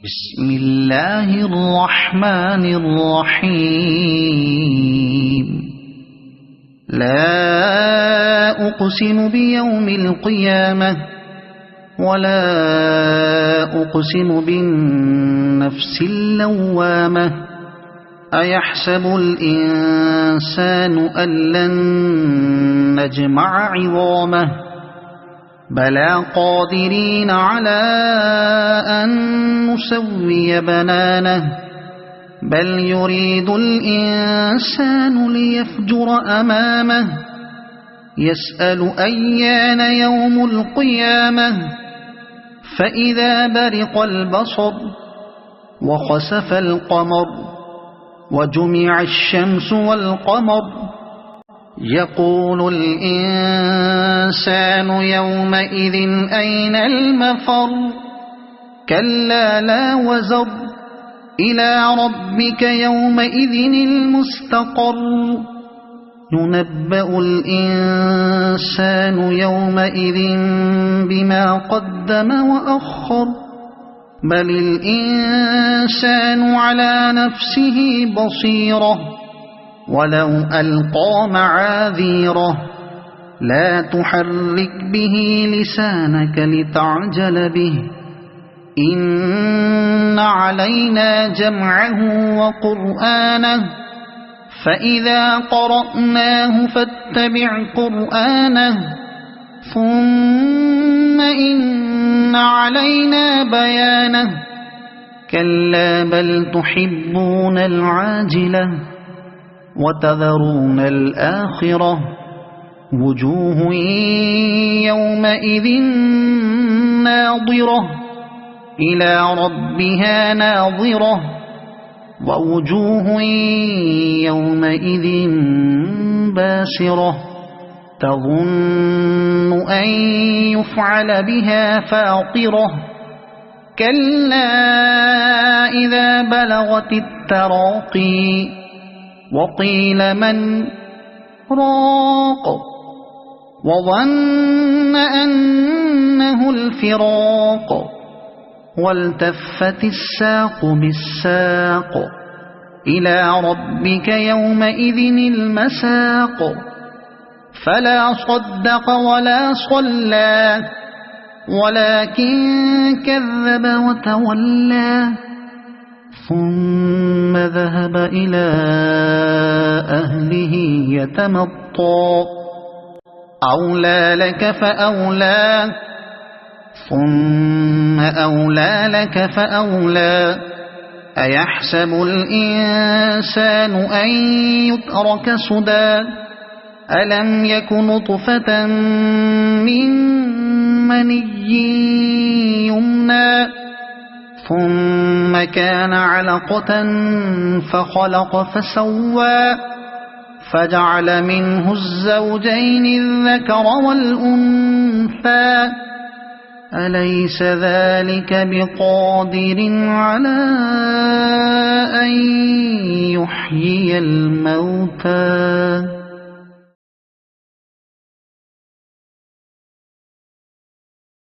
بسم الله الرحمن الرحيم. لا أقسم بيوم القيامة ولا أقسم بالنفس اللوامة. أيحسب الإنسان أن لن نجمع عظامه بلى قادرين على أن نسوي بنانه بل يريد الإنسان ليفجر أمامه يسأل أيان يوم القيامة فإذا برق البصر وخسف القمر وجمع الشمس والقمر يقول الإنسان يومئذ أين المفر كلا لا وزر إلى ربك يومئذ المستقر ينبأ الإنسان يومئذ بما قدم وأخر بل الإنسان على نفسه بصيرة ولو ألقى معاذيره لا تحرك به لسانك لتعجل به إن علينا جمعه وقرآنه فإذا قرأناه فاتبع قرآنه ثم إن علينا بيانه كلا بل تحبون العاجلة وتذرون الآخرة وجوه يومئذ ناظرة إلى ربها ناظرة ووجوه يومئذ باسرة تظن أن يفعل بها فاقرة كلا إذا بلغت التراقي وقيل من راق وظن أنه الفراق والتفت الساق بالساق إلى ربك يومئذ المساق فلا صدق ولا صلى ولكن كذب وتولى ثم ذهب إلى أهله يتمطى أولى لك فأولى ثم أولى لك فأولى أيحسب الإنسان أن يترك سدى ألم يك نطفة من مني يمنى ثم كان علقة فخلق فسوى فجعل منه الزوجين الذكر والأنثى أليس ذلك بقادر على أن يحيي الموتى